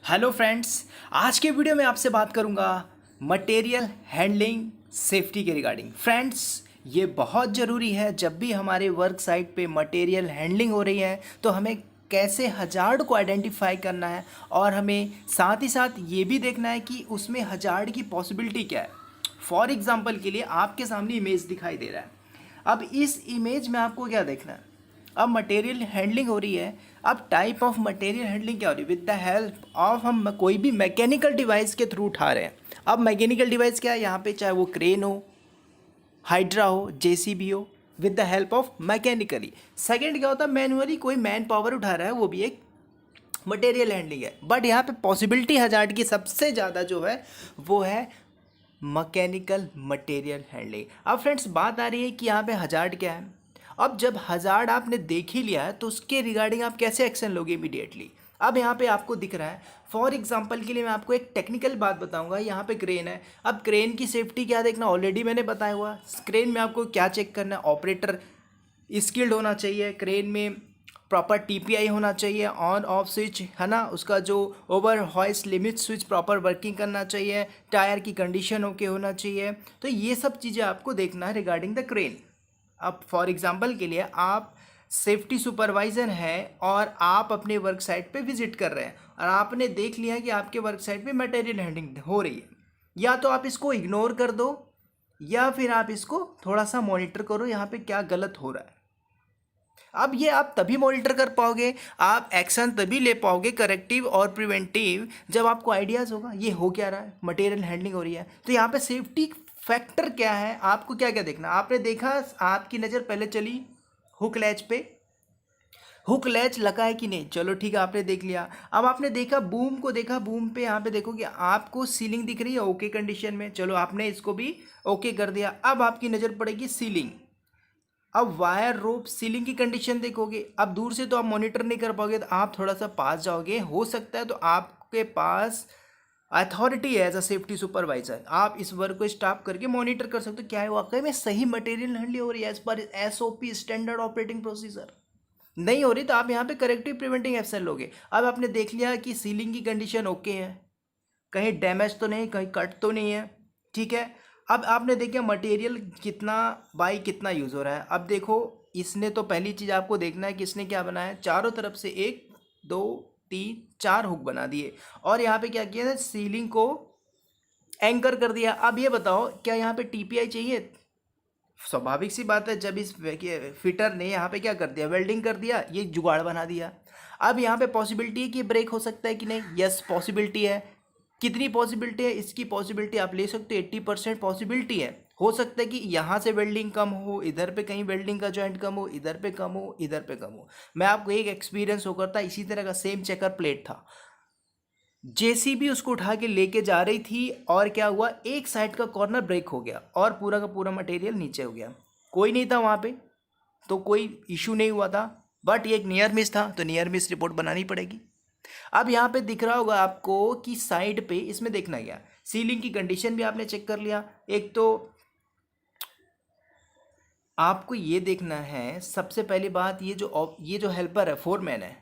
Hello friends, आज के video में आपसे बात करूंगा मटेरियल हैंडलिंग सेफ्टी के रिगार्डिंग। फ्रेंड्स, ये बहुत ज़रूरी है। जब भी हमारे वर्क साइट पे मटेरियल हैंडलिंग हो रही है तो हमें कैसे हजार्ड को आइडेंटिफाई करना है और हमें साथ ही साथ ये भी देखना है कि उसमें हजार्ड की पॉसिबिलिटी क्या है। फॉर एग्जांपल के लिए आपके सामने इमेज दिखाई दे रहा है। अब इस इमेज में आपको क्या देखना है? अब मटेरियल हैंडलिंग हो रही है। अब टाइप ऑफ मटेरियल हैंडलिंग क्या हो रही है? विद द हेल्प ऑफ हम कोई भी मैकेनिकल डिवाइस के थ्रू उठा रहे हैं। अब मैकेनिकल डिवाइस क्या है यहाँ पे? चाहे वो क्रेन हो, हाइड्रा हो, जेसीबी हो, with the help of mechanically. Second क्या होता है? मैनुअली कोई मैन पावर उठा रहा है, वो भी एक मटेरियल हैंडलिंग है। बट यहाँ पे पॉसिबिलिटी हजार्ड की सबसे ज़्यादा जो है वो है मैकेनिकल मटेरियल हैंडलिंग। अब फ्रेंड्स, बात आ रही है कि यहाँ पे हजार्ड क्या है। अब जब हजार्ड आपने देख ही लिया है तो उसके रिगार्डिंग आप कैसे एक्शन लोगे इमीडिएटली? अब यहाँ पे आपको दिख रहा है, फॉर एग्जांपल के लिए मैं आपको एक टेक्निकल बात बताऊंगा। यहाँ पे क्रेन है। अब क्रेन की सेफ्टी क्या देखना, ऑलरेडी मैंने बताया हुआ। क्रेन में आपको क्या चेक करना है? ऑपरेटर स्किल्ड होना चाहिए, क्रेन में प्रॉपर टीपीआई होना चाहिए, ऑन ऑफ स्विच है ना, उसका जो over hoist limit switch proper working करना चाहिए, टायर की कंडीशन ओके होना चाहिए। तो ये सब चीज़ें आपको देखना है रिगार्डिंग द क्रेन। अब फॉर एग्जांपल के लिए आप सेफ्टी सुपरवाइज़र हैं और आप अपने वर्क साइट पे विजिट कर रहे हैं और आपने देख लिया कि आपके वर्क साइट पे मटेरियल हैंडलिंग हो रही है। या तो आप इसको इग्नोर कर दो या फिर आप इसको थोड़ा सा मॉनिटर करो यहाँ पे क्या गलत हो रहा है। अब ये आप तभी मॉनिटर कर पाओगे, आप एक्शन तभी ले पाओगे करेक्टिव और प्रिवेंटिव, जब आपको आइडियाज़ होगा ये हो क्या रहा है, मटेरियल हैंडलिंग हो रही है। तो यहाँ पे सेफ्टी फैक्टर क्या है, आपको क्या क्या देखना। आपने देखा, आपकी नज़र पहले चली हुक लैच पे, हुक लैच लगा है कि नहीं, चलो ठीक है, आपने देख लिया। अब आपने देखा बूम को, देखा बूम पे यहाँ पे देखो कि आपको सीलिंग दिख रही है ओके कंडीशन में, चलो आपने इसको भी ओके कर दिया। अब आपकी नज़र पड़ेगी सीलिंग। अब वायर रोप सीलिंग की कंडीशन देखोगे। अब दूर से तो आप मॉनिटर नहीं कर पाओगे, तो आप थोड़ा सा पास जाओगे, हो सकता है तो आपके पास अथॉरिटी है एज अ सेफ्टी सुपरवाइजर, आप इस वर्क को स्टॉप करके मॉनिटर कर सकते हो क्या है वाकई में सही मटेरियल हैंडलिंग हो रही है as per SOP standard operating procedure. नहीं हो रही तो आप यहाँ पे करेक्टिव प्रिवेंटिंग एक्शन लोगे। अब आपने देख लिया कि सीलिंग की कंडीशन ओके है, कहीं डैमेज तो नहीं, कहीं कट तो नहीं है, ठीक है। अब आपने देखा मटेरियल कितना बाई कितना यूज़ हो रहा है। अब देखो, इसने तो पहली चीज़ आपको देखना है कि इसने क्या बनाया है, चारों तरफ से 1 2 3 4 हुक बना दिए और यहाँ पे क्या किया है, सीलिंग को एंकर कर दिया। अब ये बताओ क्या यहाँ पे टीपीआई चाहिए? स्वाभाविक सी बात है, जब इस फिटर ने यहाँ पे क्या कर दिया, वेल्डिंग कर दिया, ये जुगाड़ बना दिया। अब यहाँ पे पॉसिबिलिटी है कि ब्रेक हो सकता है कि नहीं, यस पॉसिबिलिटी है। कितनी पॉसिबिलिटी है इसकी? पॉसिबिलिटी आप ले सकते हो 80% पॉसिबिलिटी है। हो सकता है कि यहाँ से वेल्डिंग कम हो, इधर पे कहीं वेल्डिंग का जॉइंट कम हो, इधर पे कम हो, इधर पे कम हो। मैं आपको एक एक्सपीरियंस होकर था, इसी तरह का सेम चेकर प्लेट था, जेसीबी उसको उठा के लेके जा रही थी और क्या हुआ, एक साइड का कॉर्नर ब्रेक हो गया और पूरा का पूरा मटेरियल नीचे हो गया। कोई नहीं था वहाँ पे तो कोई इशू नहीं हुआ था, बट ये एक नियर मिस था तो नियर मिस रिपोर्ट बनानी पड़ेगी। अब यहाँ पे दिख रहा होगा आपको कि साइड पे इसमें देखना गया, सीलिंग की कंडीशन भी आपने चेक कर लिया। एक तो आपको ये देखना है सबसे पहली बात, ये जो हेल्पर है, फोरमैन है,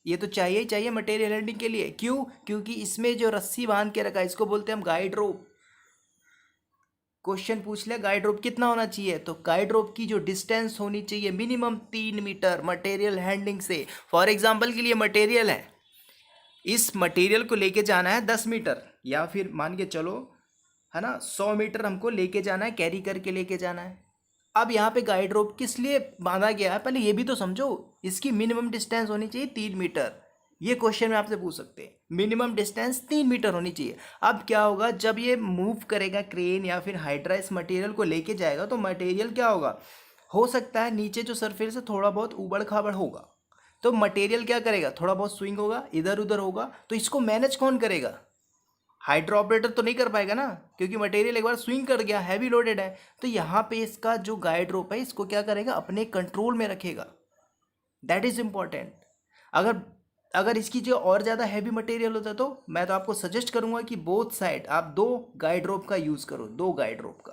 ये तो चाहिए ही चाहिए मटेरियल हैंडलिंग के लिए। क्यों? क्योंकि इसमें जो रस्सी बांध के रखा है इसको बोलते हैं हम गाइड रोप। क्वेश्चन पूछ लिया गाइड रोप कितना होना चाहिए, तो गाइड रोप की जो डिस्टेंस होनी चाहिए मिनिमम 3 मीटर मटेरियल हैंडलिंग से। फॉर एग्जांपल के लिए मटेरियल है, इस मटेरियल को लेके जाना है 10 मीटर, या फिर मान के चलो है ना 100 मीटर हमको लेके जाना है, कैरी करके लेके जाना है। अब यहाँ पे गाइड रोप किस लिए बांधा गया है, पहले ये भी तो समझो। इसकी मिनिमम डिस्टेंस होनी चाहिए 3 मीटर। ये क्वेश्चन में आपसे पूछ सकते हैं, मिनिमम डिस्टेंस 3 मीटर होनी चाहिए। अब क्या होगा, जब ये मूव करेगा क्रेन या फिर हाइड्रा इस मटेरियल को लेके जाएगा तो मटेरियल क्या होगा, हो सकता है नीचे जो सरफेस है थोड़ा बहुत उबड़ खाबड़ होगा, तो मटेरियल क्या करेगा, थोड़ा बहुत स्विंग होगा, इधर उधर होगा। तो इसको मैनेज कौन करेगा? हाइड्रो ऑपरेटर तो नहीं कर पाएगा ना, क्योंकि मटेरियल एक बार स्विंग कर गया, हैवी लोडेड है। तो यहाँ पे इसका जो गाइड रोप है इसको क्या करेगा, अपने कंट्रोल में रखेगा। That is important. अगर अगर इसकी जो और ज़्यादा हैवी मटेरियल होता तो मैं तो आपको सजेस्ट करूंगा कि बोथ साइड आप 2 गाइड रोप का यूज़ करो, 2 गाइड रोप का,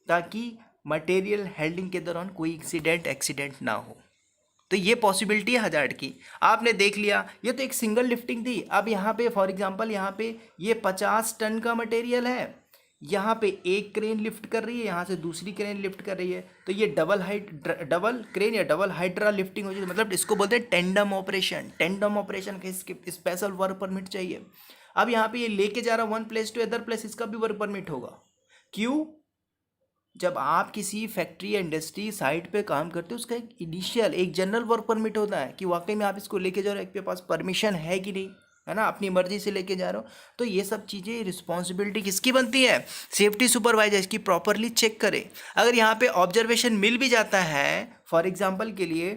ताकि मटेरियल हैंडलिंग के दौरान कोई एक्सीडेंट ना हो। तो ये पॉसिबिलिटी है हजार्ड की। आपने देख लिया, ये तो एक सिंगल लिफ्टिंग थी। अब यहाँ पे फॉर एग्जांपल यहाँ पे ये 50 टन का मटेरियल है, यहाँ पे एक क्रेन लिफ्ट कर रही है, यहाँ से दूसरी क्रेन लिफ्ट कर रही है, तो ये डबल क्रेन या डबल हाइड्रा लिफ्टिंग हो जाती है। मतलब इसको बोलते हैं टेंडम ऑपरेशन। टेंडम ऑपरेशन का इसके स्पेशल वर्क परमिट चाहिए। अब यहाँ पे ये लेके जा रहा one place to other place, इसका भी वर्क परमिट होगा। क्यों? जब आप किसी फैक्ट्री या इंडस्ट्री साइट पे काम करते हो, उसका एक इनिशियल एक जनरल वर्क परमिट होता है कि वाकई में आप इसको लेके जा रहे हो, आपके पास परमिशन है कि नहीं, है ना, अपनी मर्जी से लेके जा रहे हो। तो ये सब चीज़ें रिस्पॉन्सिबिलिटी किसकी बनती है? सेफ्टी सुपरवाइजर इसकी प्रॉपरली चेक करे। अगर यहाँ पे ऑब्जर्वेशन मिल भी जाता है, फॉर एग्जाम्पल के लिए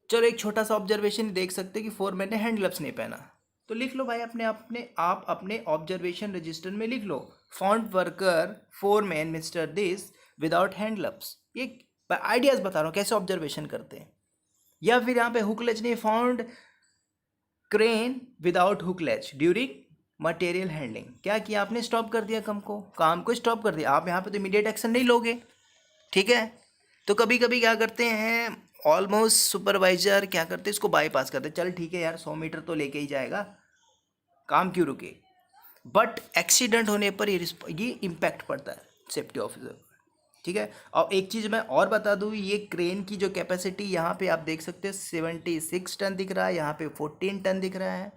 चलो एक छोटा सा ऑब्जर्वेशन देख सकते हैं कि फोरमैन ने हैंड ग्लव्स नहीं पहना, तो लिख लो भाई आप अपने ऑब्जर्वेशन रजिस्टर में लिख लो, font worker foreman mister this without hand gloves. ये आइडियाज बता रहा हूँ कैसे ऑब्जर्वेशन करते हैं। या फिर यहाँ पे हुक लेज नहीं, फाउंड क्रेन विदाउट हुक लेज ड्यूरिंग मटेरियल हैंडलिंग। क्या किया आपने? स्टॉप कर दिया काम को स्टॉप कर दिया। आप यहाँ पे तो इमीडिएट एक्शन नहीं लोगे, ठीक है। तो कभी कभी क्या करते हैं ऑलमोस्ट सुपरवाइजर, क्या करते हैं इसको बाईपास करते हैं, चल ठीक है यार 100 मीटर तो लेके ही जाएगा, काम क्यों रुके। बट एक्सीडेंट होने पर ये इम्पैक्ट पड़ता है सेफ्टी ऑफिसर, ठीक है। और एक चीज़ मैं और बता दूँ, ये क्रेन की जो कैपेसिटी यहाँ पे आप देख सकते हैं 76 टन दिख रहा है, यहाँ पे 14 टन दिख रहा है,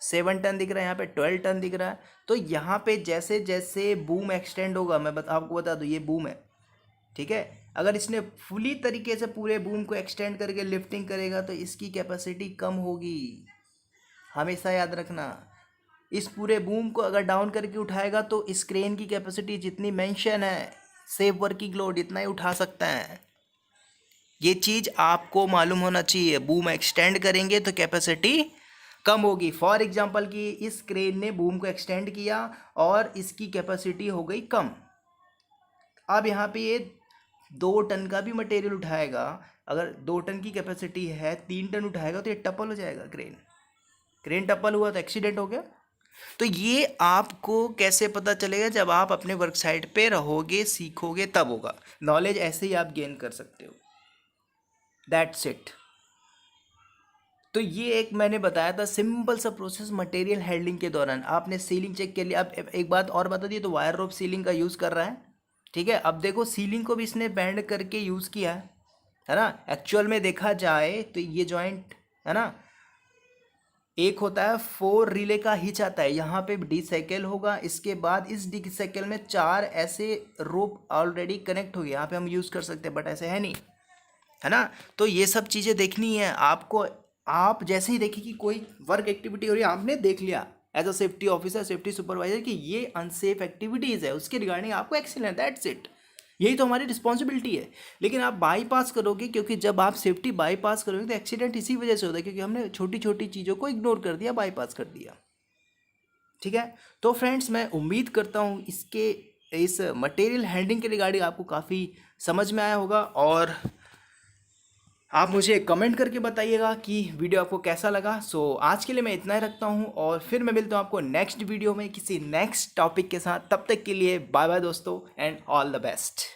7 टन दिख रहा है, यहाँ पे 12 टन दिख रहा है। तो यहाँ पे जैसे जैसे बूम एक्सटेंड होगा, मैं आपको बता दूँ ये बूम है, ठीक है। अगर इसने फुली तरीके से पूरे बूम को एक्सटेंड करके लिफ्टिंग करेगा तो इसकी कैपेसिटी कम होगी, हमेशा याद रखना। इस पूरे बूम को अगर डाउन करके उठाएगा तो इस क्रेन की कैपेसिटी जितनी मेंशन है सेफ वर्किंग लोड इतना ही उठा सकता है। ये चीज़ आपको मालूम होना चाहिए। बूम एक्सटेंड करेंगे तो कैपेसिटी कम होगी। फॉर एग्जांपल कि इस क्रेन ने बूम को एक्सटेंड किया और इसकी कैपेसिटी हो गई कम। अब यहाँ पे ये 2 टन का भी मटेरियल उठाएगा, अगर 2 टन की कैपेसिटी है 3 टन उठाएगा तो ये टप्पल हो जाएगा। क्रेन टप्पल हुआ तो एक्सीडेंट हो गया। तो ये आपको कैसे पता चलेगा? जब आप अपने वर्क साइट पे रहोगे, सीखोगे, तब होगा। नॉलेज ऐसे ही आप गेन कर सकते हो, दैट्स इट। तो ये एक मैंने बताया था सिंपल सा प्रोसेस मटेरियल हैंडलिंग के दौरान। आपने सीलिंग चेक के लिए, अब एक बात और बता दी, तो वायर रोप सीलिंग का यूज़ कर रहा है, ठीक है। अब देखो सीलिंग को भी इसने बैंड करके यूज़ किया है ना। एक्चुअल में देखा जाए तो ये जॉइंट है ना, एक होता है 4 रिले का हिच आता है, यहाँ पे डी साइकिल होगा, इसके बाद इस डी साइकिल में 4 ऐसे रोप ऑलरेडी कनेक्ट हो गए, यहाँ पे हम यूज़ कर सकते हैं, बट ऐसे है नहीं, है ना। तो ये सब चीज़ें देखनी है आपको। आप जैसे ही देखिए कि कोई वर्क एक्टिविटी हो रही है, आपने देख लिया as a safety officer, safety supervisor कि ये अनसेफ एक्टिविटीज़ है, उसके रिगार्डिंग आपको एक्शन है, दैट्स इट। यही तो हमारी रिस्पॉन्सिबिलिटी है। लेकिन आप बाईपास करोगे, क्योंकि जब आप सेफ्टी बाईपास करोगे तो एक्सीडेंट इसी वजह से होता है, क्योंकि हमने छोटी छोटी चीज़ों को इग्नोर कर दिया, बाईपास कर दिया, ठीक है। तो फ्रेंड्स, मैं उम्मीद करता हूँ इस मटेरियल हैंडलिंग के रिगार्डिंग आपको काफ़ी समझ में आया होगा। और आप मुझे कमेंट करके बताइएगा कि वीडियो आपको कैसा लगा। सो आज के लिए मैं इतना ही रखता हूँ, और फिर मैं मिलता हूँ आपको नेक्स्ट वीडियो में किसी नेक्स्ट टॉपिक के साथ। तब तक के लिए बाय बाय दोस्तों, एंड ऑल द बेस्ट।